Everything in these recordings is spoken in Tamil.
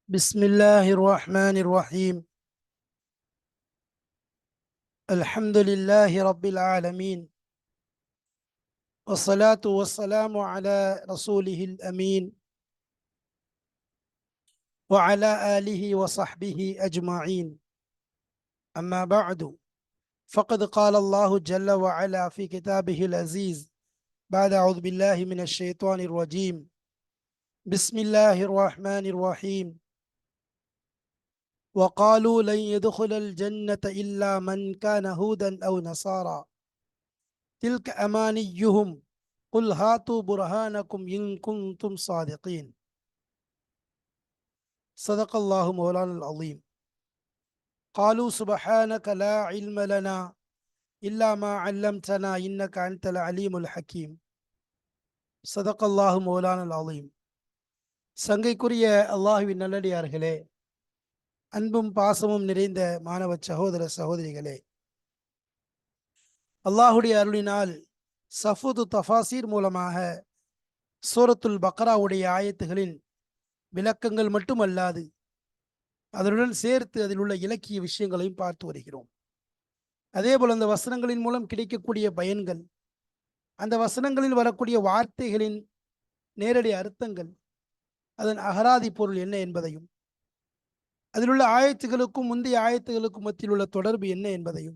بسم الله الرحمن الرحيم. الحمد لله رب العالمين، والصلاة والسلام على رسوله الأمين وعلى آله وصحبه أجمعين. أما بعد، فقد قال الله جل وعلا في كتابه العزيز بعد أعوذ بالله من الشيطان الرجيم. بسم الله الرحمن الرحيم. وقالوا لن يدخل الجنة إلا من كان هودا أو نصارى تلك أمانيهم قل هاتوا برهانكم إن كنتم صادقين. صدق الله مولانا العظيم. قالوا سبحانك لا علم لنا إلا ما علمتنا إنك أنت العليم الحكيم. صدق الله مولانا العظيم. சங்கைக்குரிய அல்லாஹுவின் நல்லடியார்களே, அன்பும் பாசமும் நிறைந்த மாணவ சகோதர சகோதரிகளே, அல்லாஹுடைய அருளினால் சஃபுது தஃபாசீர் மூலமாக சூரத்துல் பக்ராவுடைய ஆயத்துகளின் விளக்கங்கள் மட்டுமல்லாது அதனுடன் சேர்த்து அதில் உள்ள இலக்கிய விஷயங்களையும் பார்த்து வருகிறோம். அதேபோல் அந்த வசனங்களின் மூலம் கிடைக்கக்கூடிய பயன்கள், அந்த வசனங்களில் வரக்கூடிய வார்த்தைகளின் நேரடி அர்த்தங்கள், அதன் அகராதி பொருள் என்ன என்பதையும், அதில் உள்ள ஆயத்துகளுக்கும் முந்தைய ஆயத்துகளுக்கும் மத்தியில் உள்ள தொடர்பு என்ன என்பதையும்,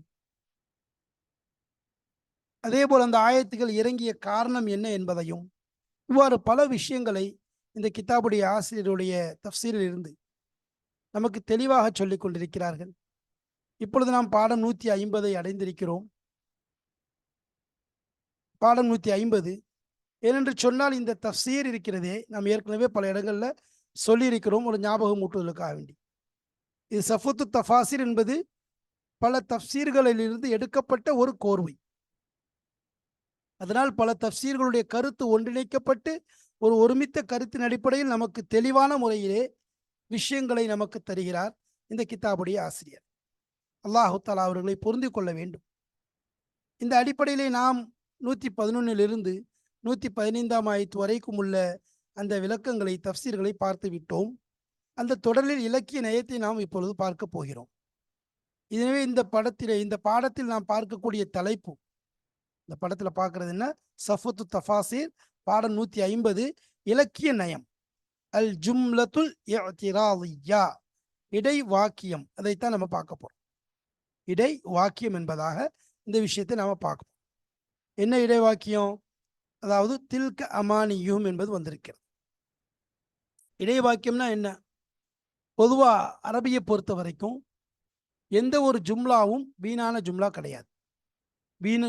அதேபோல் அந்த ஆயத்துகள் இறங்கிய காரணம் என்ன என்பதையும், இவ்வாறு பல விஷயங்களை இந்த கிதாபுடைய ஆசிரியருடைய தஃப்சீரில் இருந்து நமக்கு தெளிவாக சொல்லிக் கொண்டிருக்கிறார்கள். இப்பொழுது நாம் பாடம் 150 அடைந்திருக்கிறோம். பாடம் 150 ஏனென்று சொன்னால், இந்த தஃப்சீர் இருக்கிறதே, நாம் ஏற்கனவே பல இடங்களில் சொல்லியிருக்கிறோம். ஒரு ஞாபகம் ஊட்டுவதற்காக வேண்டி, இது சஃபுத்து தஃபாசிர் என்பது பல தஃப்சீர்களிலிருந்து எடுக்கப்பட்ட ஒரு கோர்வை. அதனால் பல தஃப்சீர்களுடைய கருத்து ஒன்றிணைக்கப்பட்டு ஒரு ஒருமித்த கருத்தின் அடிப்படையில் நமக்கு தெளிவான முறையிலே விஷயங்களை நமக்கு தருகிறார் இந்த கிதாபுடைய ஆசிரியர். அல்லாஹு தஆலா அவர்களை பொருந்தி கொள்ள வேண்டும். இந்த அடிப்படையிலே நாம் 111 115 ஆயத்து வரைக்கும் உள்ள அந்த விளக்கங்களை, தஃப்சீர்களை பார்த்து விட்டோம். அந்த தொடரில் இலக்கிய நயத்தை நாம் இப்பொழுது பார்க்க போகிறோம். எனவே இந்த பாடத்தில் நாம் பார்க்கக்கூடிய தலைப்பு, இந்த படத்தில் பார்க்கறது என்ன? சஃபுத்து தஃபாசீர், பாடம் 150, இலக்கிய நயம். அல் ஜும்லத்துல் இஅ்திராதிய்யா, இடை வாக்கியம். அதைத்தான் நம்ம பார்க்க போறோம். இடை வாக்கியம் என்பதாக இந்த விஷயத்தை நாம பார்க்கணும். என்ன இடை வாக்கியம்? அதாவது தில்க அமானியும் என்பது வந்திருக்கிறது. இடை வாக்கியம்னா என்ன? பொதுவா அரபியை பொறுத்த வரைக்கும் எந்த ஒரு ஜும்லாவும் வீணான ஜும்லா கிடையாது.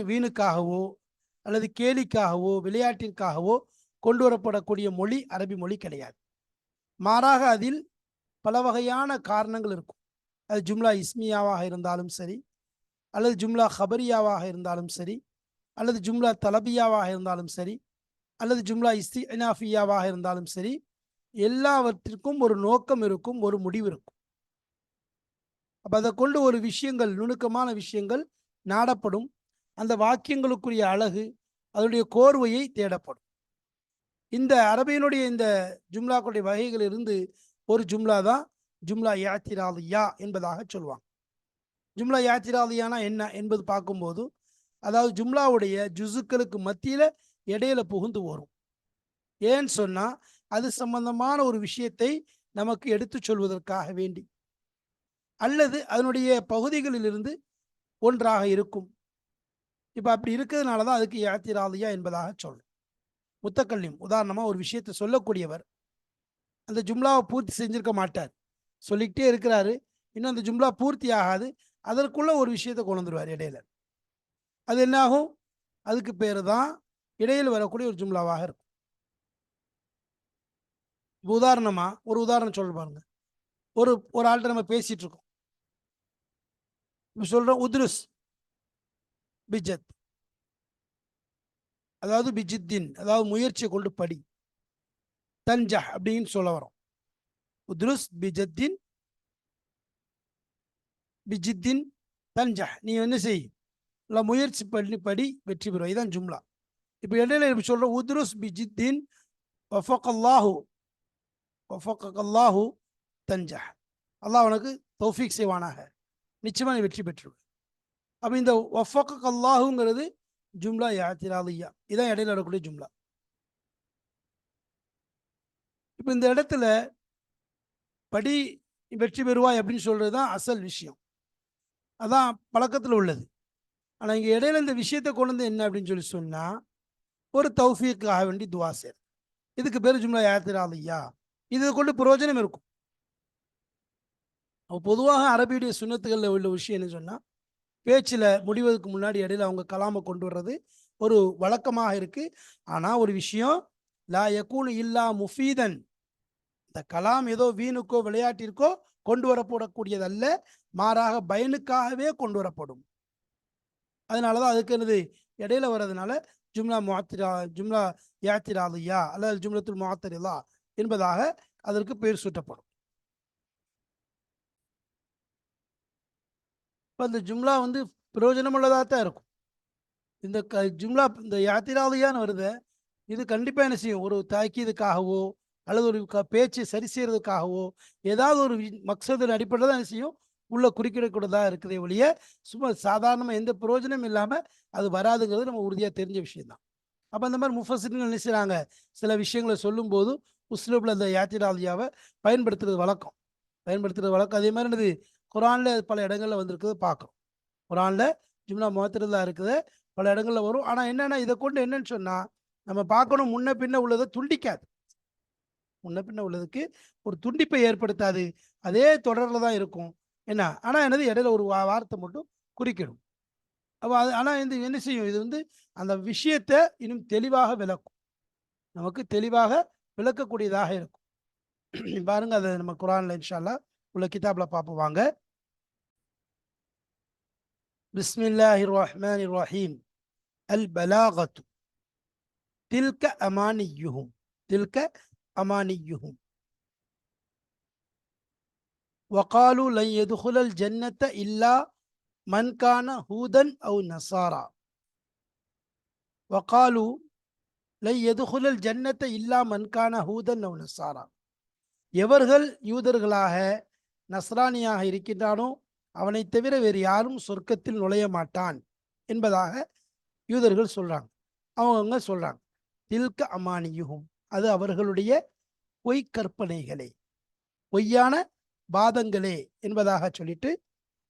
வீணுக்காகவோ அல்லது கேலிக்காகவோ விளையாட்டிற்காகவோ கொண்டு வரப்படக்கூடிய மொழி அரபி மொழி கிடையாது. மாறாக அதில் பல வகையான காரணங்கள் இருக்கும். அது ஜும்லா இஸ்மியாவாக இருந்தாலும் சரி, அல்லது ஜும்லா ஹபரியாவாக இருந்தாலும் சரி, அல்லது ஜும்லா தலபியாவாக இருந்தாலும் சரி, அல்லது ஜும்லா இஸ்தினாஃபியாவாக இருந்தாலும் சரி, எல்லாவற்றிற்கும் ஒரு நோக்கம் இருக்கும், ஒரு முடிவு இருக்கும். அப்போ அதை கொண்டு ஒரு விஷயங்கள், நுணுக்கமான விஷயங்கள் நாடப்படும். அந்த வாக்கியங்களுக்குரிய அழகு, அதனுடைய கோர்வையை தேடப்படும். இந்த அரபியினுடைய இந்த ஜும்லாக்களுடைய வகைகள் இருந்து ஒரு ஜும்லா தான் ஜும்லா யாத்திராதியா என்பதாக சொல்லுவாங்க. ஜும்லா யாத்திராதியானா என்ன என்பது பார்க்கும்போது, அதாவது ஜும்லாவுடைய ஜுசுக்களுக்கு மத்தியில் இடையில புகுந்து வரும். ஏன்னு சொன்னால், அது சம்பந்தமான ஒரு விஷயத்தை நமக்கு எடுத்து சொல்வதற்காக வேண்டி, அல்லது அதனுடைய பகுதிகளிலிருந்து ஒன்றாக இருக்கும். இப்போ அப்படி இருக்கிறதுனால தான் அதுக்கு யாத்திராதியா என்பதாக சொல்லும். முத்தக்கல்லிம், உதாரணமாக ஒரு விஷயத்தை சொல்லக்கூடியவர் அந்த ஜும்லாவை பூர்த்தி செஞ்சிருக்க மாட்டார், சொல்லிக்கிட்டே இருக்கிறாரு, இன்னும் அந்த ஜும்லா பூர்த்தி ஆகாது, அதற்குள்ள ஒரு விஷயத்தை கொண்டு வந்துடுவார் இடையில. அது என்னாகும்? அதுக்கு பேர் தான் இடையில் வரக்கூடிய ஒரு ஜும்லாவாக இருக்கும். உதாரணமா ஒரு உதாரணம் சொல்ல பாருங்க. ஒரு ஆள்கிட்ட நம்ம பேசிட்டு இருக்கோம், சொல்றோம் உத்ருஸ் பிஜத், அதாவது பிஜித்தின், அதாவது முயற்சியை கொண்டு படி. தன்ஜஹ் அப்படின்னு சொல்ல வரோம். உத்ருஸ் பிஜத்தின், பிஜித்தின் தன்ஜஹ், நீ என்ன செய், இல்லை முயற்சி பண்ணி படி, வெற்றி பெறும். இதுதான் ஜும்லா. இப்போ இடையில இப்படி சொல்கிறோம், உத்ருஸ் பிஜித்தின் வஃபக்கல்லாஹு, வஃபக்கல்லாஹு தஞ்சஹ். அல்லாஹ் உனக்கு தௌஃபீக் செய்வானாக, நிச்சயமா நீ வெற்றி பெற்றுவிடு. அப்போ இந்த வஃபக அல்லாஹுங்கிறது ஜும்லா யாத்திராதியா, இதான் இடையில வரக்கூடிய ஜும்லா. இப்போ இந்த இடத்துல படி வெற்றி பெறுவாய் அப்படின்னு சொல்றது தான் அசல் விஷயம், அதான் பழக்கத்தில் உள்ளது. ஆனால் இங்கே இடையில இந்த விஷயத்தை கொண்டு வந்து என்ன அப்படின்னு சொல்லி சொன்னால், ஒரு தௌஃபீக்காக வேண்டி துவா செய்யுது. இதுக்கு பேர் ஜும்லா யாத்திராதியா. இது கொண்டு பிரயோஜனம் இருக்கும். பொதுவாக அரபியுடைய சுன்னத்துகளில் உள்ள விஷயம் என்ன சொன்னால், பேச்சில் முடிவதற்கு முன்னாடி இடையில அவங்க கலாமை கொண்டு வர்றது ஒரு வழக்கமாக இருக்குது. ஆனால் ஒரு விஷயம், லா யகூனு இல்லா முஃபீதன், இந்த கலாம் ஏதோ வீணுக்கோ விளையாட்டிற்கோ கொண்டு வரப்படக்கூடியதல்ல, மாறாக பயனுக்காகவே கொண்டு வரப்படும். அதனால தான் அதுக்கு என்னது இடையில வர்றதுனால ஜும்லா யாத்திராதியா அல்லது ஜும்லத்துல் முஅத்தரிலா என்பதாக அதற்கு பெயர் சூட்டப்படும். இப்போ இந்த ஜும்லா வந்து பிரயோஜனமுள்ளதாக தான் இருக்கும். இந்த ஜும்லா இந்த யாத்திராதியான்னு வருது, இது கண்டிப்பாக என்ன செய்யும், ஒரு தாக்கீதுக்காகவோ அல்லது ஒரு பேச்சு சரி செய்யறதுக்காகவோ ஏதாவது ஒரு மக்சதின் அடிப்படையில் தான் என்ன செய்யும், உள்ள குறிக்கிடக்கூடதாக இருக்குதே ஒழிய சும்மா சாதாரணமாக எந்த பிரயோஜனம் இல்லாமல் அது வராதுங்கிறது நம்ம உறுதியாக தெரிஞ்ச விஷயம்தான். அப்போ அந்த மாதிரி முஃபஸிர்கள் என்ன செய்கிறாங்க, சில விஷயங்களை சொல்லும்போது உஸ்லூபில் அந்த யாத்திராதியாவை பயன்படுத்துறது வழக்கம். அதே மாதிரி என்னது, குரானில் பல இடங்களில் வந்திருக்குது பார்க்குறோம். குரானில் ஜும்லா முஅத்தரிலா இருக்குது, பல இடங்களில் வரும். ஆனால் என்னென்னா இதை கொண்டு என்னன்னு சொன்னால், நம்ம பார்க்கணும், முன்ன பின்ன உள்ளதை துண்டிக்காது. முன்ன பின்ன உள்ளதுக்கு ஒரு துண்டிப்பை ஏற்படுத்தாது, அதே தொடரில் தான் இருக்கும். என்ன ஆனால் என்னது இடையில ஒரு வார்த்தை மட்டும் குறிக்கணும். அப்போ அது ஆனால் இந்த என்ன செய்யும், இது வந்து அந்த விஷயத்தை இன்னும் தெளிவாக விளக்கும், நமக்கு தெளிவாக விளக்கக்கூடியதாக இருக்கும். பாருங்க, அதை நம்ம குரான்ல இன்ஷா அல்லாஹ் உள்ள கிதாப்ல பார்ப்போம் வாங்க. பிஸ்மில்லாஹிர் ரஹ்மானிர் ரஹீம். அல் பலாகத்து தில்க அமானியுஹும், தில்க அமானியுஹும் வகாலு லன் யதுகுலல் ஜன்னத இல்லா மன் கான ஹூதன் அவு நசாரா. வகாலு லன் யதுகுலல் ஜன்னத இல்லா மன் கான ஹூதன் அவு நசாரா. எவர்கள் யூதர்களாக நஸ்ரானியாக இருக்கின்றானோ அவனை தவிர வேறு யாரும் சொர்க்கத்தில் நுழைய மாட்டான் என்பதாக யூதர்கள் சொல்றாங்க. அவங்க சொல்றாங்க, தில்க அமானியுஹும், அது அவர்களுடைய பொய் கற்பனைகளே, பொய்யான வாதங்களே என்பதாக சொல்லிட்டு,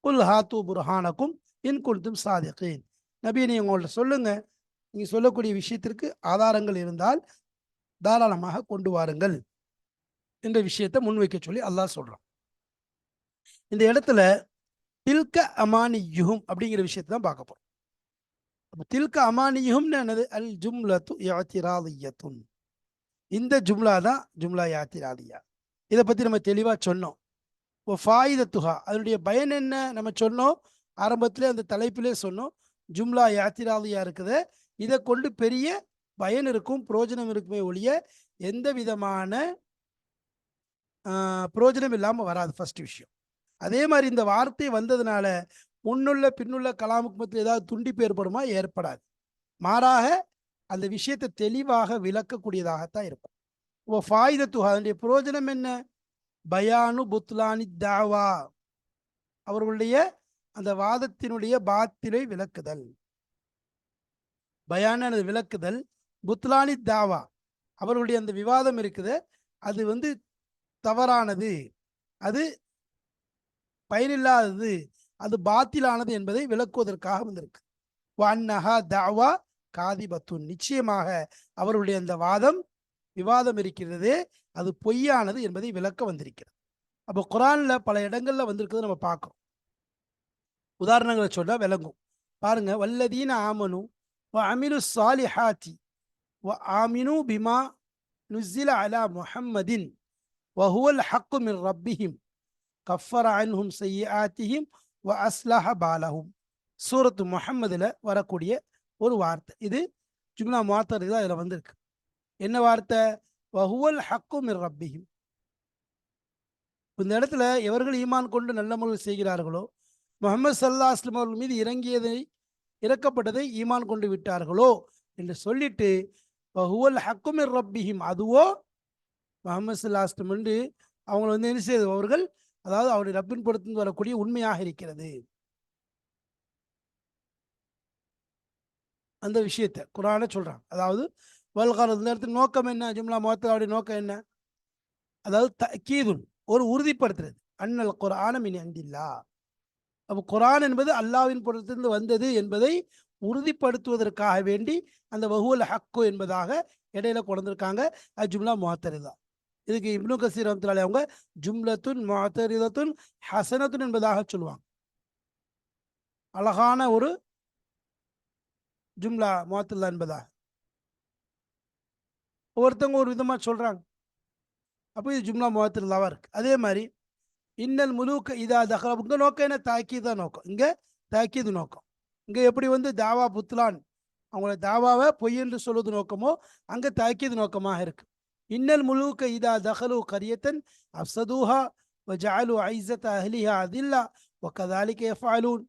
குல் ஹாத்து புர்ஹானக்கும் இன் குன்தும் சாதிகீன், நபியை நீங்க உங்கள்ட்ட சொல்லுங்க, நீங்க சொல்லக்கூடிய விஷயத்திற்கு ஆதாரங்கள் இருந்தால் தாராளமாக கொண்டு வாருங்கள் என்ற விஷயத்தை முன்வைக்க சொல்லி அல்லாஹ் சொல்றான். இந்த இடத்துல தில்க அமானியுஹும் அப்படிங்கிற விஷயத்தை தான் பார்க்க போறோம். தில்க அமானியுஹும்னு என்னது, அல் ஜும்லத்து யாத்திராதியத்துன், இந்த ஜும்லா தான் ஜும்லா யாத்திராதியா. இதை பற்றி நம்ம தெளிவாக சொன்னோம். ஃபாயிதத்துஹா, அதனுடைய பயன் என்ன நம்ம சொன்னோம், ஆரம்பத்திலே அந்த தலைப்பிலே சொன்னோம். ஜும்லா யாத்திராதியா இருக்குது, இதை கொண்டு பெரிய பயன் இருக்கும், புரோஜனம் இருக்குமே ஒழிய எந்த விதமான புரோஜனம் இல்லாமல் வராது, ஃபர்ஸ்ட் விஷயம். அதே மாதிரி இந்த வார்த்தை வந்ததுனால முன்னுள்ள பின்னுள்ள கலாமுக்கு மத்தியில் ஏதாவது துண்டிப்பு ஏற்படுமா, ஏற்படாது. மாறாக அந்த விஷயத்தை தெளிவாக விளக்கக்கூடியதாகத்தான் இருக்கும். ஓ ஃபாயிதத்துஹா, அதனுடைய புரோஜனம் என்ன, பயானு புத்லானி தாவா, அவர்களுடைய அந்த வாதத்தினுடைய பாத்திலை விளக்குதல். பயானது விளக்குதல், புத்லானி தாவா, அவர்களுடைய அந்த விவாதம் இருக்குது, அது வந்து தவறானது, அது பயனில்லாதது, அது பாத்திலானது என்பதை விளக்குவதற்காக வந்திருக்கு. வன்னஹா தாவா காதிபத்துன், நிச்சயமாக அவருடைய அந்த விவாதம் இருக்கிறது, அது பொய்யானது என்பதை விளக்க வந்திருக்கிறது. அப்போ குரான்ல பல இடங்கள்ல வந்திருக்கிறது நம்ம பார்க்கிறோம். உதாரணங்களை சொன்னா விளங்கும். பாருங்க, வல்லதீன ஆமனு வ அமிலு சாலிஹாத்தி வ ஆமினு பிமா நுஸ்ஸில அலா முஹம்மதின் வ ஹுவல் ஹக்கு மின் ரப்பிஹிம் கஃபர அன்ஹும் ஸய்யிஆத்திஹிம் வ அஸ்லஹ பாலஹும். சூரத்து முஹம்மதுல வரக்கூடிய ஒரு வார்த்தை, இது ஜும்லா முஅத்தரிலா இதில் வந்திருக்கு. என்ன வார்த்தை, வஹுவல் ஹக்கு மின் ரப்பிஹிம். இந்த இடத்துல எவர்கள் ஈமான் கொண்டு நல்ல முறையில் செய்கிறார்களோ, முஹம்மது ஸல்லல்லாஹு அலைஹி வஸல்லம் அவர்கள் மீது இறக்கப்பட்டதை ஈமான் கொண்டு விட்டார்களோ என்று சொல்லிட்டு, வஹுவல் ஹக்கு மின் ரப்பிஹிம், அதுவோ முஹம்மது ஸல்லல்லாஹு அலைஹி வஸல்லம் என்று அவங்களை வந்து என்ன செய்யுது அவர்கள், அதாவது அவருடைய ரப்பின் பொறுத்து வரக்கூடிய உண்மையாக இருக்கிறது. அந்த விஷயத்தை குரான சொல்றாங்க. அதாவது வல்கரது, இந்த இடத்துல நோக்கம் என்ன, ஜும்லா முஅத்தலாவுடைய நோக்கம் என்ன, அதாவது தக்கீதுன், ஒரு உறுதிப்படுத்துறது, அன்னல் குர்ஆன மின் இந்தில்லா, அப்போ குர்ஆன் என்பது அல்லாஹ்வின் புறத்திலிருந்து வந்தது என்பதை உறுதிப்படுத்துவதற்காக வேண்டி அந்த வஹுவல் ஹக்கு என்பதாக இடையில கொண்டிருக்காங்க. அது ஜும்லா முஅத்தரிதா. இதுக்கு இப்னு கசீர் ரஹ்மத்துல்லாஹி அவங்க ஜும்லத்துன் முஅத்தரிதத்துன் ஹசனத்துன் என்பதாக சொல்லுவாங்க. அழகான ஒரு ஜும்லா முஅத்தரிதா என்பதாக ஒவ்வொருத்தவங்க ஒரு விதமா சொல்றாங்க. அப்போ இது ஜும்லா முஅத்தரிதாவா இருக்கு. அதே மாதிரி இன்னல் முலூக்க இதா தஹல, இங்க நோக்கம் என்ன, தாக்கீதா நோக்கம், இங்க தாக்கீது நோக்கம். இங்க எப்படி வந்து தாவா புத்லான், அவங்களோட தாவாவை பொய் என்று சொல்வது நோக்கமோ, அங்க தாக்கீது நோக்கமாக இருக்கு. இன்னல் முலூக்க இதா தஹலு கரியத்தன் அஃப்ஸதூஹா வஜஅலு ஐஸத அஹ்லிஹா அதில்லா வகதாலிக யஃஅலூன்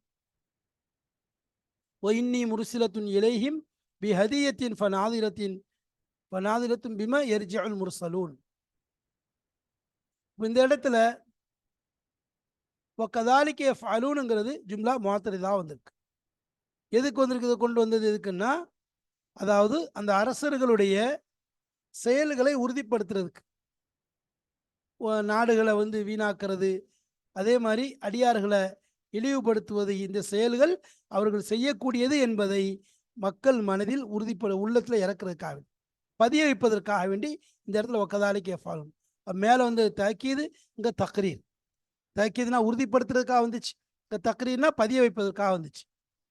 வஇன்னி முர்சிலத்துன் இலைஹிம் பிஹதியத்தின் ஃபநாதிரத்துன் பிமா யர்ஜிஉல் முர்சலூன். இந்த இடத்துல வகதாலிக யஃஅலூன்ங்கிறது ஜும்லா முஅத்தரிதா வந்திருக்கு. எதுக்கு வந்திருக்கு, கொண்டு வந்தது எதுக்குன்னா, அதாவது அந்த அரசர்களுடைய செயல்களை உறுதிப்படுத்துறதுக்கு, நாடுகளை வந்து வீணாக்கிறது, அதே மாதிரி அடியார்களை இழிவுபடுத்துவது, இந்த செயல்கள் அவர்கள் செய்யக்கூடியது என்பதை மக்கள் மனதில் உள்ளத்தில் இறக்குறதுக்காக, பதிய வைப்பதற்காக வேண்டி இந்த இடத்துல ஒக்கதாலிக்கு எஃபாலும் மேலே வந்து தக்கீது, இங்கே தக்ரீர். தக்கீதுனா உறுதிப்படுத்துறதுக்காக வந்துச்சு, இங்கே தக்ரீர்னா பதிய வைப்பதற்காக வந்துச்சு.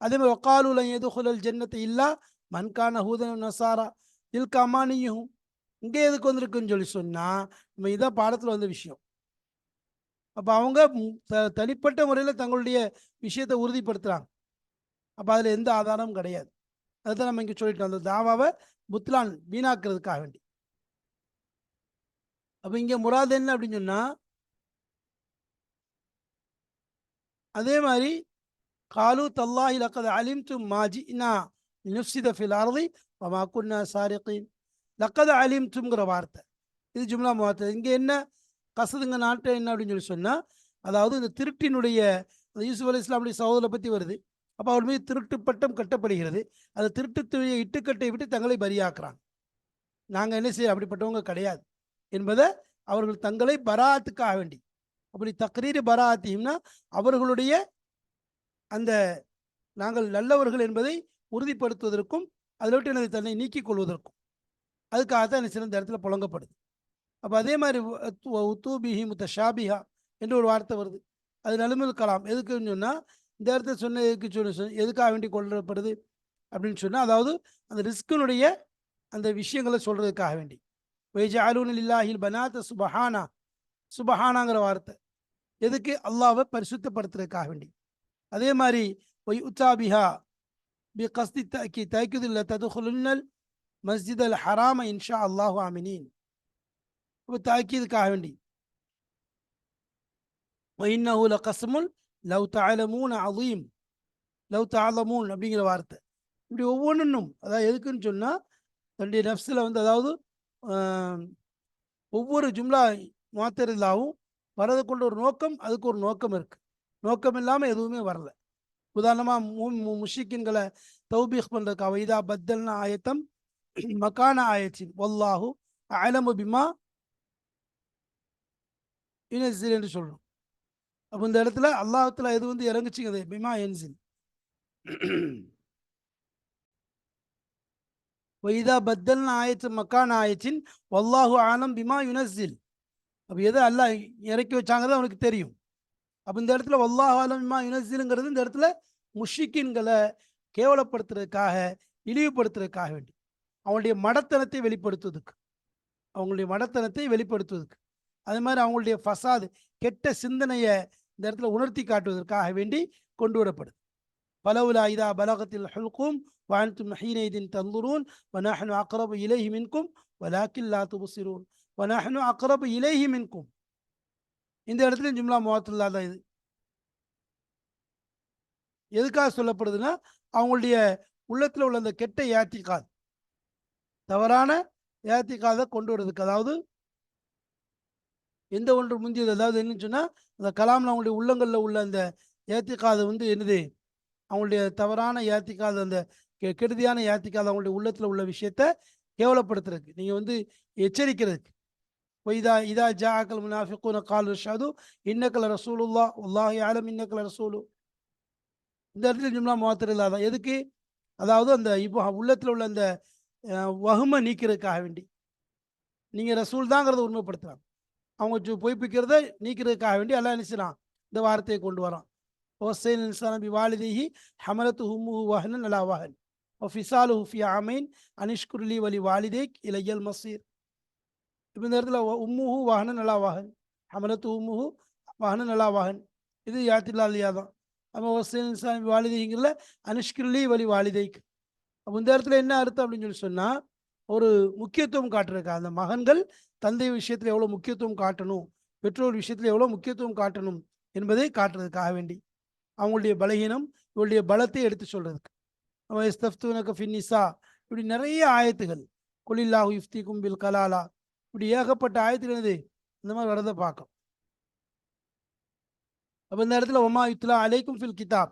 அதே மாதிரி ஒக்காலுல எதுகுலல் ஜன்னத்தை இல்லா மன்கான ஹூதன் நசாரா இல்க அமானியும், இங்கே எதுக்கு வந்திருக்குன்னு சொல்லி சொன்னால் நம்ம இதான் பாடத்தில் வந்த விஷயம். அப்போ அவங்க தனிப்பட்ட முறையில் தங்களுடைய விஷயத்தை உறுதிப்படுத்துகிறாங்க. அப்போ அதில் எந்த ஆதாரமும் கிடையாது. அதுதான் நம்ம இங்கே சொல்லிட்டோம், அந்த தாவாவை புத்லான் வீணாக்குறதுக்காக வேண்டி. அப்போ இங்கே முராது என்ன அப்படின்னு சொன்னால், அதே மாதிரி காலு தல்லாஹி லக்கத் அலிம்தும் மா ஜினா லினுஃப்ஸித ஃபில் அர்தி வமா குன்னா சாரிகீன். லக்கத் அலிம்தும்ங்கிற வார்த்தை இது ஜும்லா முஅத்தரிதா. இங்கே என்ன கசதுங்க நாட்டை என்ன அப்படின்னு சொல்லி சொன்னால், அதாவது இந்த திருட்டினுடைய யூசுப் அலி இஸ்லாமுடைய சகோதரரை பற்றி வருது. அப்போ அவர் மீது திருட்டு பட்டம் கட்டப்படுகிறது. அந்த திருட்டுத்துறைய இட்டுக்கட்டை விட்டு தங்களை பரியாக்குறாங்க. நாங்கள் என்ன செய்ய அப்படிப்பட்டவங்க கிடையாது என்பதை அவர்கள் தங்களை பராத்துக்காக வேண்டி, அப்படி தக்ரீர் பராத்தியம்னா அவர்களுடைய அந்த நாங்கள் நல்லவர்கள் என்பதை உறுதிப்படுத்துவதற்கும் அதில் விட்டு எனது தன்னை நீக்கிக் கொள்வதற்கும், அதுக்காக தான் என்ன சிறந்த இடத்துல புழங்கப்படுது. அப்போ அதே மாதிரி உத்தூபிஹி முத்தஷாபிஹா என்று ஒரு வார்த்தை வருது. அது நலுமில் கலாம் எதுக்குன்னு சொன்னால், இந்த இடத்துல சொன்ன எதுக்கு எதுக்காக வேண்டி கொள்ளப்படுது அப்படின்னு சொன்னால், அதாவது அந்த ரிஸ்கினுடைய அந்த விஷயங்களை சொல்றதுக்காக வேண்டி. வைஜஅலூன லில்லாஹில் பனாத சுபஹானா, சுபஹானாங்கிற வார்த்தை எதுக்கு, அல்லாஹ்வை பரிசுத்தப்படுத்துறதுக்காக வேண்டி. அதே மாதிரி ஒய் உத்தாபிஹா பி கஸ்தி தக்கீதுல்ல ததுகுலுன்னல் மஸ்ஜித் அல் ஹராம இன்ஷா அல்லாஹு ஆமினீன், தாக்கீதுக்காக வேண்டி. وإنه لقسم لو تعلمون عظيم لو تعلمون அப்படிங்கிற வார்த்தை. இப்படி ஒவ்வொன்றும் அதாவது எதுக்குன்னு சொன்னால், தன்னுடைய நஃப்ஸில் வந்து, அதாவது ஒவ்வொரு ஜும்லா முஅத்தரிதாவும் வரது கொண்ட ஒரு நோக்கம், அதுக்கு ஒரு நோக்கம் இருக்கு. நோக்கம் இல்லாமல் எதுவுமே வரல. உதாரணமாக முஷிக்கின்களை தௌபீக் பண்ணுறதுக்காக வைதா பத்தல்னா ஆயத்தம் மக்கான ஆயத்தின் வல்லாஹு அலமு பிமா யுனஸ்ஸில் என்று சொல்லணும். அப்போ இந்த இடத்துல அல்லாஹ்வுத்தாலா எது வந்து இறங்குச்சுங்க, பிமா என்சில். வைதா பத்தல்னா ஆயத்தின் மக்கான ஆயத்தின் வல்லாஹு ஆலம் பிமா யுனஸ்ஸில். அப்போ எதை அல்லாஹ் இறக்கி வச்சாங்கதான் அவனுக்கு தெரியும். அப்போ இந்த இடத்துல வல்லாஹு ஆலம் பிமா யுனஸ்ஸிலுங்கிறது இந்த இடத்துல முஷிக்கின்களை கேவலப்படுத்துறதுக்காக, இழிவுபடுத்துறதுக்காக வேண்டி, அவங்களுடைய மடத்தனத்தை வெளிப்படுத்துவதற்கு, அதே மாதிரி அவங்களுடைய ஃபசாது, கெட்ட சிந்தனையை இந்த இடத்துல உணர்த்தி காட்டுவதற்காக வேண்டி கொண்டு வரப்படுது. பலவுலா இதா பலகத்தில் ஹுல்கும் வஅன்தும் ஹீனைதின் தன்துரூன் வநஹ்னு அக்ரபு இலைஹி மின்கும் வலாக்கின் லா துப்சிரூன் வநஹ்னு அக்ரபு இலைஹி மின்கும். இந்த இடத்துல ஜும்லா முஅத்தரிதா தான். இது எதுக்காக சொல்லப்படுதுன்னா, அவங்களுடைய உள்ளத்தில் உள்ள அந்த கெட்ட ஏத்திகாத், தவறான ஏத்திகாதை கொண்டு வரதுக்கு, அதாவது எந்த ஒன்று முந்தியது, அதாவது என்னன்னு சொன்னா அந்த கலாம்ல அவங்களுடைய உள்ளங்கள்ல உள்ள அந்த ஏத்திக்காது வந்து என்னது, அவங்களுடைய தவறான ஏத்திக்காது, அந்த கெடுதியான ஏத்திக்காது அவங்களுடைய உள்ளத்துல உள்ள விஷயத்த கேவலப்படுத்துறதுக்கு, நீங்க வந்து எச்சரிக்கிறதுக்கு. இதா இதா ஜாஅக்கல் முனாஃபிகூன காலு ஷஹது இன்னக ரசூலுல்லாஹ் வல்லாஹு யஅலம் இன்னக ரசூலு. இந்த இடத்துல ஜும்லா முஅத்தரிதா தான். எதுக்கு? அதாவது அந்த இப்போ உள்ளத்துல உள்ள அந்த வஹ்ம நீக்கிறதுக்காக வேண்டி, நீங்க ரசூல் தாங்கிறத உண்மைப்படுத்துறாங்க. அவங்க பொய்ப்பிக்கிறத நீக்கிறதுக்காக வேண்டி அல்லாஹ் என்ன செய்றான், இந்த வார்த்தையை கொண்டு வரான். وَوَصَّيْنَا الْإِنسَانَ بِوَالِدَيْهِ حَمَلَتْهُ أُمُّهُ وَهْنًا عَلَىٰ وَهْنٍ وَفِصَالُهُ فِي عَامَيْنِ أَنِ اشْكُرْ لِي وَلِوَالِدَيْكَ إِلَيَّ الْمَصِيرُ. இப்போ இந்த இடத்துல உம்முஹு வஹ்னன் அலா வஹன், ஹமலத்து உம்முஹு வஹ்னன் அலா வஹன், இது யாத்தில்லா இல்லையா தான். நம்ம வசைன் இன்சான் வாலிதைங்கிறதுல அனுஷ்கிருலி வழி வாலிதைக்கு. அப்போ இந்த இடத்துல என்ன அர்த்தம் அப்படின்னு சொல்லி சொன்னா, ஒரு முக்கியத்துவம் காட்டுறதுக்கா, அந்த மகன்கள் தந்தை விஷயத்துல எவ்வளவு முக்கியத்துவம் காட்டணும், பெற்றோர் விஷயத்துல எவ்வளவு முக்கியத்துவம் காட்டணும் என்பதை காட்டுறதுக்காக வேண்டி, அவங்களுடைய பலகீனம் இவருடைய பலத்தை எடுத்து சொல்றதுக்கு. அவன் இஸ்தஃப்தூனக ஃபின்னிசா, இப்படி நிறைய ஆயத்துகள், குலில்லாஹு யுஃப்திகும் பில் கலாலா, இப்படி ஏகப்பட்ட ஆயத்துகள் என்னது இந்த மாதிரி வரதை பார்க்கும். அப்போ இந்த இடத்துல ஒமா யுத்லா அலைக்கும் ஃபில் கிதாப்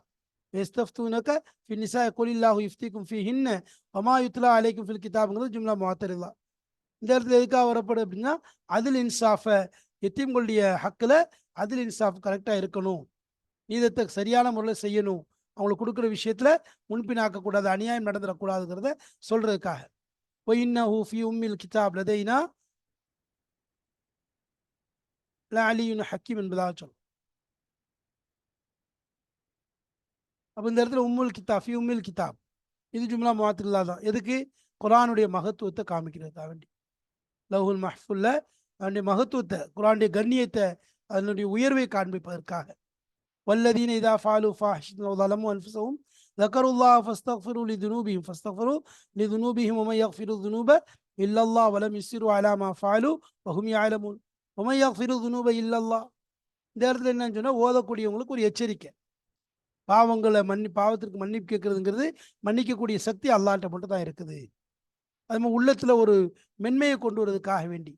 இஸ்தஃப்தூனக ஃபின்னிசா குலில்லாஹு யுஃப்திகும் ஃபிஹின்ன ஒமா யுத்லா அலைக்கும் ஃபில் கிதாப்ங்கிறது ஜும்லா முஅத்தரிதா. இந்த இடத்துல எதுக்காக வரப்படும் அப்படின்னா, அதில் இன்சாஃப, எத்தீம்களுடைய ஹக்கில் அதில் இன்சாஃப் கரெக்டாக இருக்கணும், நீதத்தை சரியான முறையில் செய்யணும், அவங்களுக்கு கொடுக்குற விஷயத்துல முன்பின் ஆக்கக்கூடாது, அநியாயம் நடந்துடக்கூடாதுங்கிறத சொல்றதுக்காக. ஒயின்னஹு ஃபி உம்மில் கிதாப் லதைனா லஅலியுன் ஹக்கீம் என்பதாக சொல்லும். அப்போ இந்த இடத்துல உம்முல் கிதாப் ஃபி உம்மில் கிதாப், இது ஜும்லா முஅத்தரிதா தான். எதுக்கு? குர்ஆனுடைய மகத்துவத்தை காமிக்கிறதுக்காக வேண்டி. லவ்ஹுல் மஹ்ஃபுல்ல அதனுடைய மகத்துவத்தை, குர்ஆனுடைய கண்ணியத்தை, அதனுடைய உயர்வை காண்பிப்பதற்காக. வல்லதீன இதா ஃபாலு ஃபாஹிஷத்தன் அவ் ஸலமு அன்ஃபுஸஹும் ذكروا فاستغفروا لذنوبهم فاستغفروا لذنوبهم ومن يغفر الذنوب إلا الله ولم يصروا على ما فعلوا وهم يعلمون ومن يغفر الذنوب إلا الله. இந்த இடத்துல என்னன்னு சொன்னா, ஓதக்கூடியவங்களுக்கு ஒரு எச்சரிக்கை. பாவங்களை பாவத்திற்கு மன்னிப்பு கேட்கறதுங்கிறது மன்னிக்கக்கூடிய சக்தி அல்லாஹ்ட்ட மட்டும் தான் இருக்குது. அது மாதிரி உள்ளத்துல ஒரு மென்மையை கொண்டு வரதுக்காக வேண்டி,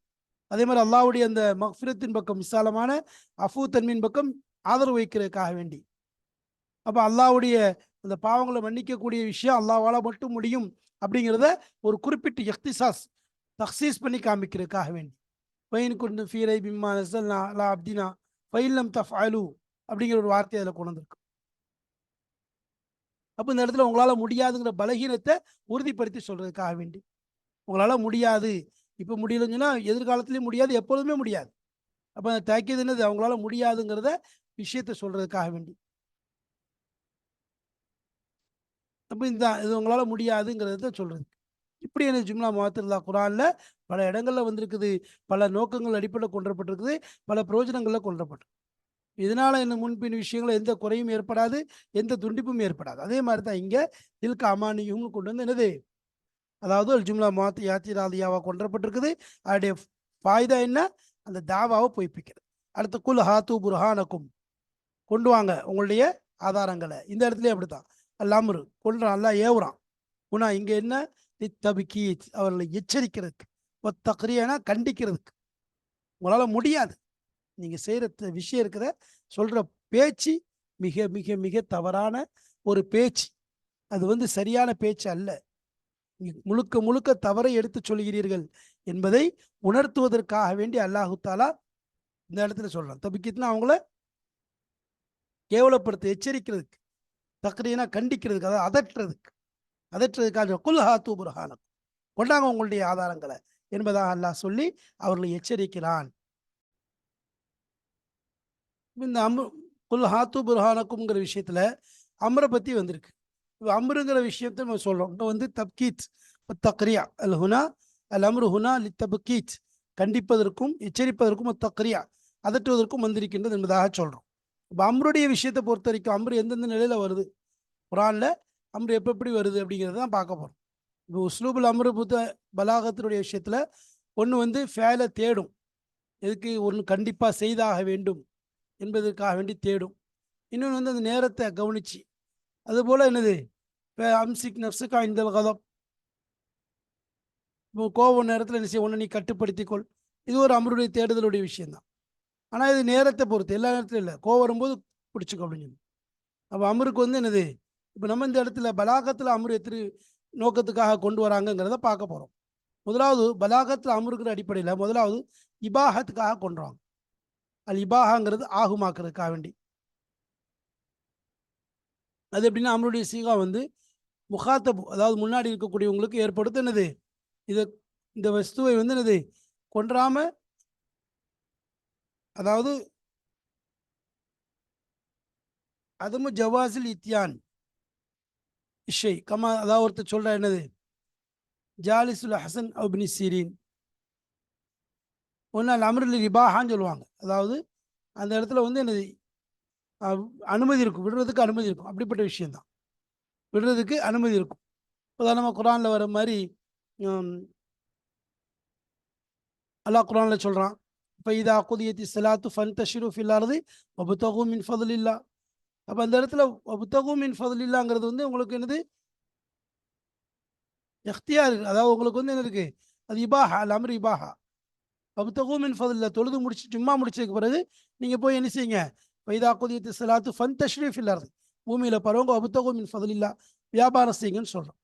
அதே மாதிரி அல்லாஹ்வுடைய அந்த மக்ஃபிரத்தின் பக்கம், விசாலமான அஃபு தன்மையின் பக்கம் ஆதரவு வைக்கிறதுக்காக வேண்டி. அப்போ அல்லாஹ்வுடைய அந்த பாவங்களை மன்னிக்கக்கூடிய விஷயம் அல்லாஹ்வால மட்டும் முடியும் அப்படிங்கிறத ஒரு குறிப்பிட்ட இக்திசாஸ், தக்சீஸ் பண்ணி காமிக்கிறதுக்காக வேண்டி. ஃபைன் குன்தும் ஃபீ ரைபின் மிம்மா நஸல்னா அலா அப்தினா ஃபஇன் லம் தஃஅலு அப்படிங்கிற ஒரு வார்த்தை அதில் கொண்டு வந்திருக்கு. அப்போ இந்த இடத்துல உங்களால முடியாதுங்கிற பலகீனத்தை உறுதிப்படுத்தி சொல்றதுக்காக வேண்டி, உங்களால முடியாது, இப்போ முடியலன்னு சொன்னா எதிர்காலத்திலையும் முடியாது, எப்பொழுதுமே முடியாது. அப்போ அந்த தாக்கீது என்னது, அவங்களால முடியாதுங்கிறத விஷயத்தை சொல்றதுக்காக வேண்டி. அப்போ இந்த இது உங்களால முடியாதுங்கிறத சொல்றது. இப்படி எனக்கு ஜும்லா முஅத்தரிதா குர்ஆன்ல பல இடங்கள்ல வந்திருக்குது, பல நோக்கங்கள் அடிப்படையில் கொண்டுவரப்பட்டிருக்குது, பல பிரயோஜனங்கள்ல கொண்டுவரப்பட்டிருக்கு. இதனால என்ன முன்பின் விஷயங்கள் எந்த குறையும் ஏற்படாது, எந்த துண்டிப்பும் ஏற்படாது. அதே மாதிரி தான் இங்க தில்க அமானியும் கொண்டு வந்து என்னது, அதாவது அல் ஜும்லா யாத்திராதியாவா கொண்டுவரப்பட்டிருக்குது. அதோடைய ஃபாய்தா என்ன? அந்த தாவாவை பொய்ப்பிக்கிறது. அடுத்து குல் ஹாத்து புர்ஹானக்கும், கொண்டு வாங்க உங்களுடைய ஆதாரங்களை. இந்த இடத்துல அப்படித்தான் அல் அம்ரு கொள்றான், அல்லாஹ் ஏவுறான். உனா இங்க என்ன, லித்தப்கீத், அவர்களை எச்சரிக்கிறதுக்கு, தக்ரியனா கண்டிக்கிறதுக்கு. உங்களால முடியாது, நீங்க செய்யற விஷயம் இருக்கிற சொல்ற பேச்சு மிக மிக மிக தவறான ஒரு பேச்சு, அது வந்து சரியான பேச்சு அல்ல, முழுக்க முழுக்க தவறை எடுத்து சொல்கிறீர்கள் என்பதை உணர்த்துவதற்காக வேண்டி அல்லாஹு தாலா இந்த இடத்துல சொல்றான். தபிக்கித்னா அவங்கள கேவலப்படுத்த, எச்சரிக்கிறதுக்கு, தக்ரீனா கண்டிக்கிறதுக்கு, அதாவது அதட்டுறதுக்காக குல் ஹாத்து புர்ஹானக்கும், கொண்டாங்க உங்களுடைய ஆதாரங்களை என்பதாக அல்லாஹ் சொல்லி அவர்களை எச்சரிக்கிறான். இந்த குல் ஹாத்து புர்ஹானக்கும்ங்கிற விஷயத்துல அம்ரை பத்தி வந்திருக்கு. இப்போ அம்ருங்கிற விஷயத்தை நம்ம சொல்றோம். இப்போ வந்து தப்கீத் தக்ரியா அல் ஹுனா, அல் அம்ரு ஹுனா லி தப்கீத், கண்டிப்பதற்கும் எச்சரிப்பதற்கும் தக்ரியா அதட்டுவதற்கும் வந்திருக்கின்றது என்பதாக சொல்றோம். இப்போ அம்ருடைய விஷயத்தை பொறுத்த வரைக்கும் அம்ரு எந்தெந்த நிலையில வருது, குர்ஆன்ல அம்ரு எப்படி வருது அப்படிங்கிறது தான் பார்க்க போறோம். இப்போ உஸ்லூபுல் அம்ரு புத்த பலாகத்தினுடைய விஷயத்துல ஒன்று வந்து ஃபேலை தேடும், எதுக்கு, ஒன்று கண்டிப்பாக செய்தாக வேண்டும் என்பதற்காக வேண்டி தேடும். இன்னொன்று வந்து அந்த நேரத்தை கவனிச்சு, அதுபோல் என்னது, இப்போ அம்சிக் நப்சுக்கா இந்தல் கதப், இப்போ கோபம் நேரத்தில் என்ன செய்ய, ஒன்று நீ கட்டுப்படுத்திக்கொள், இது ஒரு அம்ருடைய தேடுதலுடைய விஷயம்தான். ஆனால் இது நேரத்தை பொறுத்து, எல்லா நேரத்திலும் இல்லை. கோவம் வரும்போது பிடிச்சிக்கோ அப்படின்னு சொல்லி. அப்போ அமருக்கு வந்து என்னது, இப்போ நம்ம இந்த இடத்துல பலாகத்தில் அமர் எத்தனை நோக்கத்துக்காக கொண்டு வராங்கங்கிறத பார்க்க போகிறோம். முதலாவது பலாகத்தில் அமருங்கிற அடிப்படையில் முதலாவது இபாகத்துக்காக கொண்டுறாங்க. அது இபாகாங்கிறது ஆகுமாக்குறதுக்காக வேண்டி. அது எப்படின்னா அமருடைய சீகா வந்து முகாத்தபு, அதாவது முன்னாடி இருக்கக்கூடியவங்களுக்கு ஏற்படுத்த என்னது, இதை இந்த வஸ்துவை வந்து என்னது கொன்றாம, அதாவது அதுவும் ஜவாசில் இத்தியான் இஷை கமா, அதாவது ஒருத்தர் சொல்ற என்னது ஜாலிசுல் ஹசன் அப்னி சீரின் ஒன்று அமருல் இபாஹான்னு சொல்லுவாங்க. அதாவது அந்த இடத்துல வந்து என்னது அனுமதி இருக்கும், விடுறதுக்கு அனுமதி இருக்கும். அப்படிப்பட்ட விஷயம்தான், விடுறதுக்கு அனுமதி இருக்கும். உதாரணமாக குரானில் வர மாதிரி அல்லாஹ் குரானில் சொல்கிறான், இப்போ இதா குதியத்தி சலாத்து ஃபன்தஷிரு ஃபில் அர்தி வபுத்தகு மின் ஃபதுலில்லா. அப்போ அந்த இடத்துல வபுத்தகு மின் ஃபதுலில்லாங்கிறது வந்து உங்களுக்கு என்னது எஃப்தியார், அதாவது உங்களுக்கு வந்து என்ன இருக்குது, அது இபாஹா, அல் அம்ரு இபாஹா. வபுத்தகு மின் ஃபதுலில்லா, தொழுது முடிச்சு ஜும்மா முடிச்சதுக்கு பிறகு நீங்கள் போய் என்ன செய்யுங்க, வைதா குதியத்தி சலாத்து ஃபன்தஷிரு ஃபில் அர்தி, பூமியில் பரவங்க வபுத்தகு மின் ஃபதுலில்லா, வியாபாரம் செய்யுங்கன்னு சொல்கிறோம்.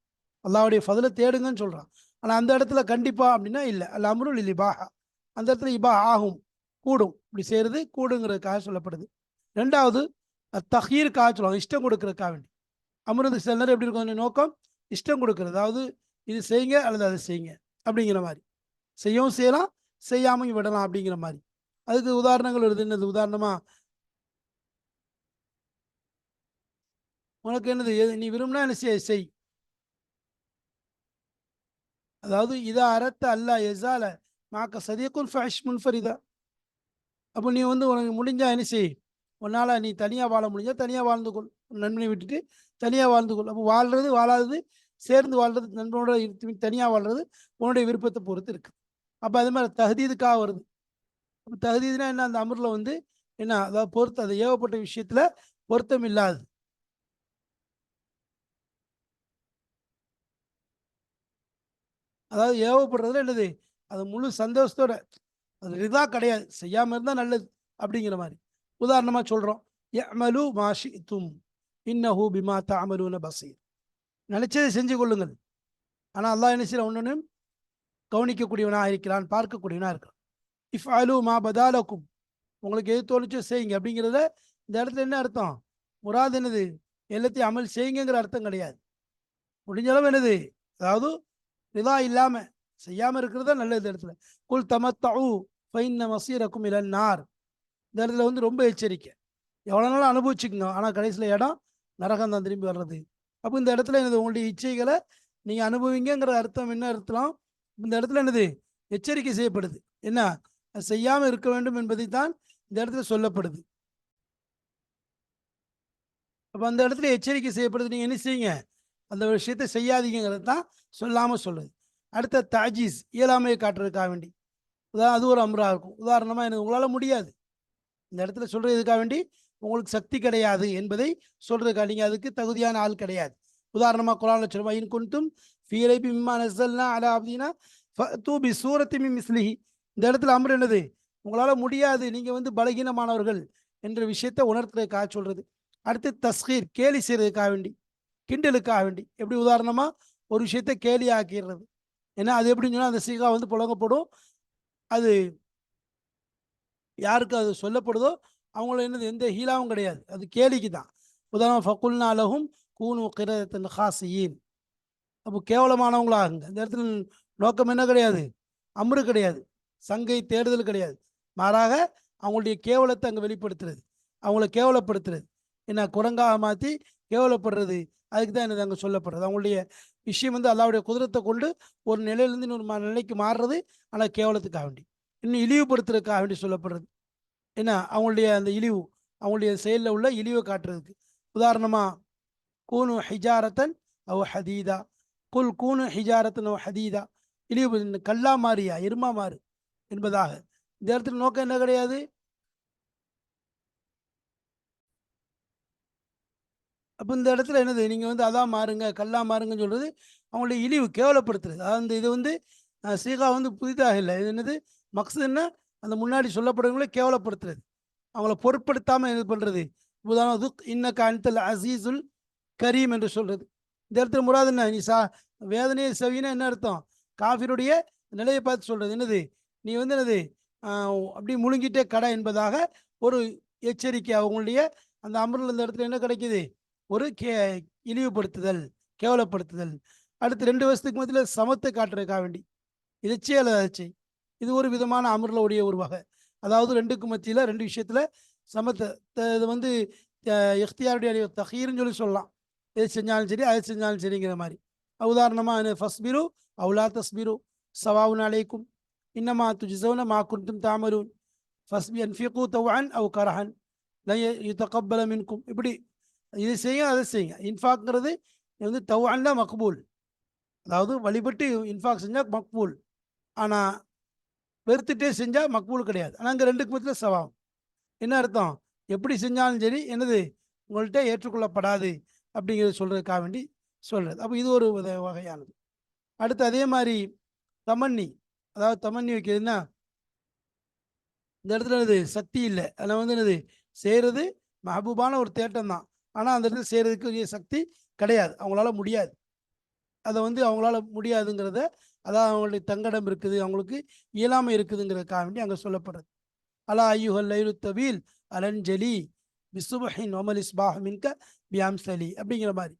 அல்லாவுடைய ஃபதுலை தேடுங்கன்னு சொல்கிறான். ஆனால் அந்த இடத்துல கண்டிப்பாக அப்படின்னா இல்லை, அல் அம்ரு லில் இபாஹா, அந்த இடத்துல இபா ஆகும், கூடும், இப்படி செய்கிறது கூடுங்கிறதுக்காக சொல்லப்படுது. ரெண்டாவது தஹீருக்காக சொல்லுவாங்க, இஷ்டம் கொடுக்கறதுக்காக வேண்டி. அமருது சில நேரம் எப்படி இருக்கும் நோக்கம், இஷ்டம் கொடுக்கறது, அதாவது இது செய்யுங்க அல்லது அதை செய்யுங்க அப்படிங்கிற மாதிரி, செய்யவும் செய்யலாம் செய்யாமையும் விடலாம் அப்படிங்கிற மாதிரி. அதுக்கு உதாரணங்கள் வருது. என்னது உதாரணமாக, உனக்கு என்னது நீ விரும்பினா என்ன செய், அதாவது இதா அரத்த அல்லா எசால மாக்க சதியக்குன் ஃபஹஷ் முன்ஃபரிதா. அப்போ நீ வந்து உனக்கு முடிஞ்சா என்ன செய், உன்னால் நீ தனியாக வாழ முடிஞ்சா தனியாக வாழ்ந்து கொள், நண்பனை விட்டுட்டு தனியாக வாழ்ந்து கொள். அப்போ வாழ்றது வாழாதது, சேர்ந்து வாழ்றது, நண்பனோட தனியாக வாழ்றது உன்னுடைய விருப்பத்தை பொறுத்து இருக்குது. அப்போ அது மாதிரி தஹதீதுக்காக வருது. அப்போ தஹதீதுனா என்ன, அந்த அமரில் வந்து என்ன, அதாவது பொறுத்து, அது ஏவப்பட்ட விஷயத்தில் பொருத்தம் இல்லாது. அதாவது ஏவப்படுறதுல என்னது, அது முழு சந்தோஷத்தோட, அது ரிதா கிடையாது, செய்யாமல் இருந்தால் நல்லது அப்படிங்கிற மாதிரி. உதாரணமாக சொல்கிறோம், யஅமலு மா ஷி'தும் இன்னஹு பிமா தஅமலூன பஸீர். நினைச்சதை செஞ்சு கொள்ளுங்கள், ஆனால் அல்லாஹ் என்ன செய்ய ஒன்றும் கவனிக்கக்கூடியவனாக இருக்கிறான், பார்க்கக்கூடியவனாக இருக்கிறான். இஃப் அலு மா பதாலக்கும், உங்களுக்கு எது தோணுச்சோ செய்யுங்க அப்படிங்கிறத இந்த இடத்துல என்ன அர்த்தம், முராது என்னது, எல்லாத்தையும் அமல் செய்யுங்கிற அர்த்தம் கிடையாது. முடிஞ்ச அளவு என்னது, அதாவது ரிதா இல்லாமல் செய்யாமல் இருக்கிறதா நல்லது. இந்த இடத்துல குல் தமத்தஉ ஃபைன்ன மஸீரக்கும் இலன் நார், இந்த இடத்துல வந்து ரொம்ப எச்சரிக்கை, எவ்வளோ நாளும் அனுபவிச்சுக்கோங்க, ஆனால் கடைசியில் இடம் நரகம் தான் திரும்பி வர்றது. அப்போ இந்த இடத்துல என்னது, உங்களுடைய இச்சைகளை நீங்கள் அனுபவிங்கிற அர்த்தம் என்ன அர்த்தம், இந்த இடத்துல என்னது எச்சரிக்கை செய்யப்படுது, என்ன செய்யாமல் இருக்க வேண்டும் என்பதை தான் இந்த இடத்துல சொல்லப்படுது. அப்போ அந்த இடத்துல எச்சரிக்கை செய்யப்படுது, நீங்கள் என்ன செய்யுங்க, அந்த விஷயத்தை செய்யாதீங்கிறது தான் சொல்லாமல் சொல்லுது. அடுத்த தாஜீஸ், இயலாமையை காட்டுறதுக்காக வேண்டி, அது ஒரு அம்ராக இருக்கும். உதாரணமாக எனக்கு உங்களால் முடியாது, இந்த இடத்துல சொல்கிறதுக்காக வேண்டி உங்களுக்கு சக்தி கிடையாது என்பதை சொல்கிறதுக்காக, நீங்கள் அதுக்கு தகுதியான ஆள் கிடையாது. உதாரணமாக குர்ஆனில் சொல்லுமா, இன் குன்தும் ஃபீ ரைபின் மிம்மா நஸல்னா அலா அப்தினா ஃபஅது பி சூரத்தின் மின் மிஸ்லிஹி. இந்த இடத்துல அம்ர் என்னது, உங்களால் முடியாது, நீங்கள் வந்து பலகீனமானவர்கள் என்ற விஷயத்தை உணர்த்துறதுக்காக சொல்கிறது. அடுத்து தஸ்கீர், கேலி செய்கிறதுக்காக வேண்டி, கிண்டலுக்காக வேண்டி. எப்படி உதாரணமாக ஒரு விஷயத்தை கேலி ஆக்கிடுறது, ஏன்னா அது எப்படின்னு சொன்னால் அந்த சீகா வந்து புழங்கப்படும், அது யாருக்கு அது சொல்லப்படுதோ அவங்கள என்னது எந்த ஹீலாவும் கிடையாது, அது கேலிக்கு தான். உதாரணம் ஃபகுல்னா லஹும் கூனு கிரதத்தன் ஹாசியின். அப்போ கேவலமானவங்களாகுங்க. இந்த இடத்துல நோக்கம் என்ன கிடையாது, அம்ரு கிடையாது, சங்கை தேடுதல் கிடையாது, மாறாக அவங்களுடைய கேவலத்தை அங்கே வெளிப்படுத்துறது, அவங்கள கேவலப்படுத்துறது, என்ன குரங்காக மாற்றி கேவலப்படுறது, அதுக்கு தான் என்னது அங்கே சொல்லப்படுறது. அவங்களுடைய விஷயம் வந்து அல்லாவுடைய குதிரத்தை கொண்டு ஒரு நிலையிலேருந்து இன்னொரு நிலைக்கு மாறுறது, ஆனால் கேவலத்துக்காக வேண்டி, இன்னும் இழிவுபடுத்துறதுக்காக வேண்டி சொல்லப்படுறது. என்ன அவங்களுடைய அந்த இழிவு, அவங்களுடைய செயலில் உள்ள இழிவை காட்டுறதுக்கு. உதாரணமாக கூனு ஹிஜாரத்தன் அவ் ஹதீதா, குல் கூனு ஹிஜாரத்தன் அவ் ஹதீதா, இழிவு கல்லா மாறியா எருமா மாறு என்பதாக. இந்த இடத்துல நோக்கம் என்ன கிடையாது, அப்போ இந்த இடத்துல என்னது, நீங்கள் வந்து அதான் மாறுங்க கல்லா மாறுங்கன்னு சொல்கிறது அவங்களுடைய இழிவு, கேவலப்படுத்துறது. அதாவது இது வந்து சீகா வந்து புதிதாக இல்லை, இது என்னது மக்சது என்ன, அந்த முன்னாடி சொல்லப்படுறவங்களே கேவலப்படுத்துறது, அவங்கள பொருட்படுத்தாமல் இது பண்ணுறது. உதாரணம் இன்னக்க அன்தல் அசீசுல் கரீம் என்று சொல்றது. இந்த இடத்துல முராது என்ன, நீ வேதனையை செவினா என்ன அர்த்தம்? காஃபிருடைய நிலையை பார்த்து சொல்றது என்னது, நீ வந்து என்னது அப்படி முழுங்கிட்டே கடை என்பதாக ஒரு எச்சரிக்கை. அவங்களுடைய அந்த அமர்ல இந்த இடத்துல என்ன கிடைக்குது, ஒரு இழிவுபடுத்துதல், கேவலப்படுத்துதல். அடுத்து 2 வருஷத்துக்கு மத்தியில் சமத்தை காட்டுறதுக்காக வேண்டி இதைச்சே அல்லதாச்சு, இது ஒரு விதமான அமர்லுடைய ஒரு வகை. அதாவது 2க்கு மத்தியில் 2 விஷயத்துல சமத்தை, இது வந்து இஃப்தியாருடைய தஹீர்னு சொல்லி சொல்லலாம். எது செஞ்சாலும் சரி, அது செஞ்சாலும் சரிங்கிற மாதிரி. உதாரணமாக ஃபஸ்பிரு அவுலா தஸ்பிரு சவாவுன் அலைக்கும் இன்னமா துஜ்ஸௌன மா குன்தும் தஅமலூன் ஃபஸ்பி அன்ஃபிகு தவ்அன் அவ் கரஹன் லன் யுதகப்பல மின்கும். இப்படி இது செய்யுங்க, அதை செய்யுங்க. இன்ஃபாக்ங்கிறது வந்து தவ்அன் தான் மக்பூல், அதாவது வழிபட்டு இன்ஃபாக் செஞ்சால் மக்பூல். ஆனால் வெறுத்துட்டே செஞ்சால் மக்பூல் கிடையாது. ஆனால் அங்கே 2க்கு மத்தியில் சவாம். என்ன அர்த்தம்? எப்படி செஞ்சாலும் சரி என்னது உங்கள்கிட்ட ஏற்றுக்கொள்ளப்படாது அப்படிங்கிறத சொல்றதுக்காக வேண்டி சொல்றது. அப்போ இது ஒரு வகையானது. அடுத்து அதே மாதிரி தமன்னி, அதாவது தமன்னி வைக்கிறதுன்னா இந்த இடத்துல என்னது சக்தி இல்லை, அதில் வந்து என்னது செய்கிறது மஹபூபான ஒரு தேட்டம் தான், ஆனால் அந்த இடத்துல செய்கிறதுக்கு சக்தி கிடையாது, அவங்களால முடியாது. அதை வந்து அவங்களால முடியாதுங்கிறத, அதாவது அவங்களுடைய தங்கடம் இருக்குது, அவங்களுக்கு இயலாமை இருக்குதுங்கிறதுக்காக வேண்டி அங்கே சொல்லப்படுறது. அலா ஐயுஹல் லைலு தவீல் அலன்ஜலி பிசுபஹின் ஒமல் இஸ்பாஹ் மின்க பியாம்சலி அப்படிங்கிற மாதிரி.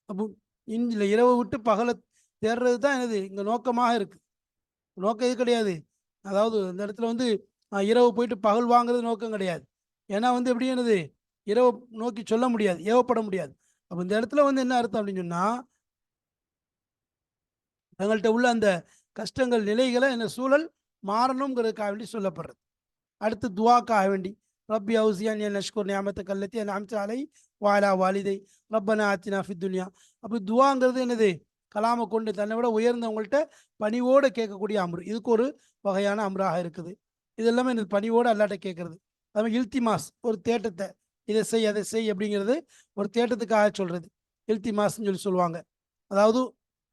அப்போ இந்த இரவை விட்டு பகலை தேடுறது தான் என்னது இங்கே நோக்கமாக இருக்குது. நோக்கம் இது கிடையாது. அதாவது இந்த இடத்துல வந்து இரவு போயிட்டு பகல் வாங்குறது நோக்கம் கிடையாது. ஏன்னா வந்து எப்படி என்னது இரவு நோக்கி சொல்ல முடியாது, ஏவப்பட முடியாது. அப்போ இந்த இடத்துல வந்து என்ன அர்த்தம் அப்படின்னு சொன்னால், தங்கள்கிட்ட உள்ள அந்த கஷ்டங்கள் நிலைகளை என்ன சூழல் மாறணுங்கிறதுக்காக வேண்டி சொல்லப்படுறது. அடுத்து துவாக்காக வேண்டி ரப்பி அவுசியான் என் நஷ்கூர் நியாமத்தை கல்லத்தி என் அம்ச அலை வாலா வாலிதை ரப்பனா ஆத்தினா ஃபித்துன்யா. அப்போ துவாங்கிறது என்னது கலாமை கொண்டு தன்னை விட உயர்ந்தவங்கள்ட்ட பணிவோடு கேட்கக்கூடிய அம்ரு. இதுக்கு ஒரு வகையான அம்ராக இருக்குது. இது எல்லாமே எனக்கு பணிவோடு அல்லாட்ட கேட்கறது. அதுமாதிரி இல்திமாஸ், ஒரு தேட்டத்தை, இதை செய் அதை செய் அப்படிங்கிறது ஒரு தேட்டத்துக்காக சொல்றது இல்திமாஸ்ன்னு சொல்லி சொல்லுவாங்க. அதாவது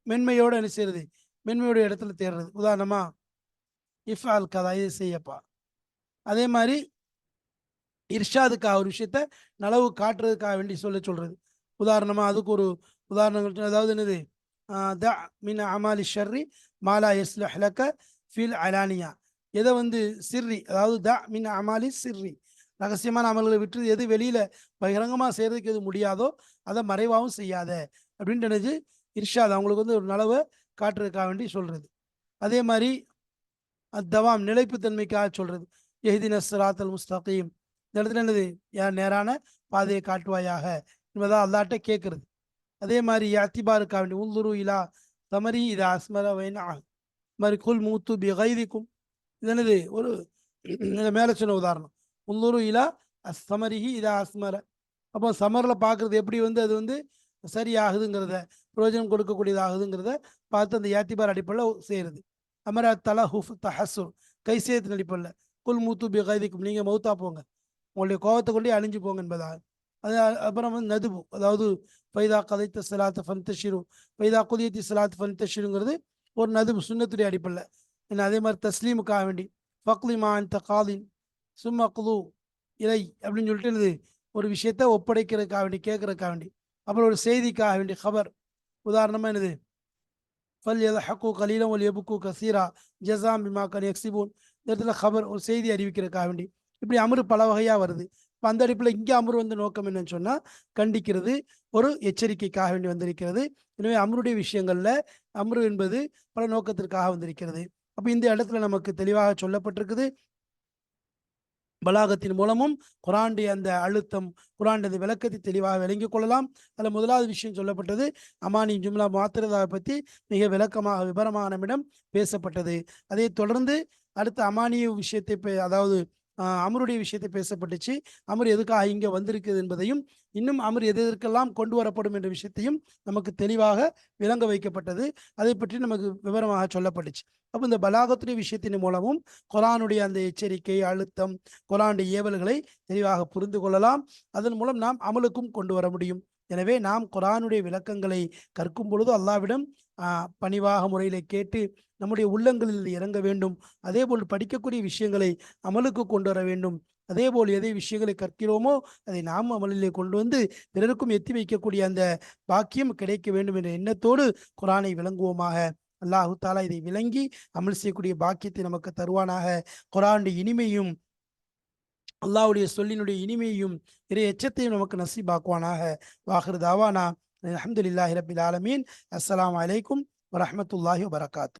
மென்மையோடு என்ன செய்யறது, மென்மையோட இடத்துல தேடுறது. உதாரணமா இஃபால் கதா, இதை செய்யப்பா. அதே மாதிரி இர்ஷாதுக்காக ஒரு விஷயத்த நலவு காட்டுறதுக்காக வேண்டி சொல்றது. உதாரணமா அதுக்கு ஒரு உதாரணங்கள், அதாவது என்னது த மின் அமாலி ஷர்ரி மாலா யஸ்லஹ் லக ஃபில் அலானியா. எதை வந்து சிர்ரி, அதாவது த மின் அமாலி சிர்ரி, ரகசியமான அமல்களை விட்டு எது வெளியில பகிரங்கமாக செய்யறதுக்கு எது முடியாதோ அதை மறைவாகவும் செய்யாத அப்படின்ட்டு என்னது இர்ஷாத், அவங்களுக்கு வந்து ஒரு நலவை காட்டுறதுக்காக வேண்டி சொல்றது. அதே மாதிரி அத்தவாம், நிலைப்புத்தன்மைக்காக சொல்றது. எஹ்தின ஸிராத்தல் முஸ்தகீம், இந்த இடத்துல என்னது யார் நேரான பாதையை காட்டுவாயாக என்பதாக அல்லாட்ட கேட்கறது. அதே மாதிரி யாத்திபாருக்காக வேண்டி உந்துரு இலா தமரி இது அஸ்மர வைனா மாதிரி குல் மூத்து பி கைதிக்கும். இது என்னது ஒரு மேலே சொன்ன உதாரணம். உந்துரு இலா அஸ்தமரிஹி இதா அஸ்மர. அப்போ சமரில் பார்க்குறது எப்படி வந்து அது வந்து சரியாகுதுங்கிறத, பிரயோஜனம் கொடுக்கக்கூடியதாகுதுங்கிறத பார்த்து அந்த யாத்திபார் அடிப்படையில் செய்கிறது. அமரா தலா ஹுஃப் தஹசுர், கைசேயத்தின் அடிப்படையில் குல் மூத்து பி கைதிக்கும், நீங்கள் மௌத்தா போங்க, உங்களுடைய கோபத்தை கொண்டே அழிஞ்சு போங்க என்பதாக. அது அப்புறம் வந்து நதுபு, அதாவது பைதா கதைத்த சிலாத்து ஃபன்தஷிரு பைதா குதியத்தி சிலாத்து ஃபன்தஷிருங்கிறது ஒரு நதுபு சுண்ணத்துடைய அடிப்படையில். என்ன அதே மாதிரி தஸ்லீமுக்காக வேண்டி ஃபக்லிமா அந்த காலின் சும்மா குலு இலை அப்படின்னு சொல்லிட்டு என்னது ஒரு விஷயத்த ஒப்படைக்கிறதுக்காக வேண்டி, கேட்கறதுக்காக வேண்டி. அப்புறம் ஒரு செய்திக்காக வேண்டி ஹபர். உதாரணமாக என்னது ஃபல் யதஹக்கு கலீலம் வல் யபுக்கு கசீரா ஜஸாம் பிமா கன் யக்ஸிபூன். இந்த இடத்துல ஹபர், ஒரு செய்தி அறிவிக்கிறதுக்காக வேண்டி. இப்படி அமரு பல வகையாக வருது. இப்போ அந்த அடிப்பில் இங்கே அமரு வந்து நோக்கம் என்னன்னு சொன்னால் கண்டிக்கிறது, ஒரு எச்சரிக்கைக்காக வேண்டி வந்திருக்கிறது. எனவே அமருடைய விஷயங்களில் அமரு என்பது பல நோக்கத்திற்காக வந்திருக்கிறது. அப்போ இந்த இடத்துல நமக்கு தெளிவாக சொல்லப்பட்டிருக்குது. பலாகத்தின் மூலமும் குரானுடைய அந்த அழுத்தம், குரானுடைய விளக்கத்தை தெளிவாக விளங்கிக் கொள்ளலாம். அதில் முதலாவது விஷயம் சொல்லப்பட்டது அமானி ஜும்லா மாத்திரதாவை பற்றி மிக விளக்கமாக விபரமாக நம்மிடம் பேசப்பட்டது. அதை தொடர்ந்து அடுத்த அமானிய விஷயத்தை அதாவது அமருடைய விஷயத்தை பேசப்பட்டுச்சு. அமர் எதுக்காக இங்கே வந்திருக்குது என்பதையும், இன்னும் அமர் எதற்கெல்லாம் கொண்டு வரப்படும் என்ற விஷயத்தையும் நமக்கு தெளிவாக விளங்க வைக்கப்பட்டது. அதை பற்றி நமக்கு விவரமாக சொல்லப்பட்டுச்சு. அப்போ இந்த பலாகத்துடைய விஷயத்தின் மூலமும் குரானுடைய அந்த எச்சரிக்கை, அழுத்தம், குரானுடைய ஏவல்களை தெளிவாக புரிந்து கொள்ளலாம். அதன் மூலம் நாம் அமலுக்கும் கொண்டு வர முடியும். எனவே நாம் குரானுடைய விளக்கங்களை கற்கும் பொழுது அல்லாவிடம் பணிவாக முறையில் கேட்டு நம்முடைய உள்ளங்களில் இறங்க வேண்டும். அதேபோல் படிக்கக்கூடிய விஷயங்களை அமலுக்கு கொண்டு வர வேண்டும். அதேபோல் எதை விஷயங்களை கற்கிறோமோ அதை நாம் அமலிலே கொண்டு வந்து பிறருக்கும் எத்தி வைக்கக்கூடிய அந்த பாக்கியம் கிடைக்க வேண்டும் என்ற எண்ணத்தோடு குரானை விளங்குவோமாக. அல்லாஹு தாலா இதை விளங்கி அமல் செய்யக்கூடிய பாக்கியத்தை நமக்கு தருவானாக. குரானுடைய இனிமையும் அல்லாஹ்வுடைய சொல்லினுடைய இனிமையும் இறை எச்சத்தையும் நமக்கு நசீபாக்குவானாக. வாஹிர் தாவானா அல்ஹம்துலில்லாஹி ரப்பில் ஆலமீன். அஸ்ஸலாமு அலைக்கும் வரஹ்மத்துல்லாஹி வபரகாத்துஹு.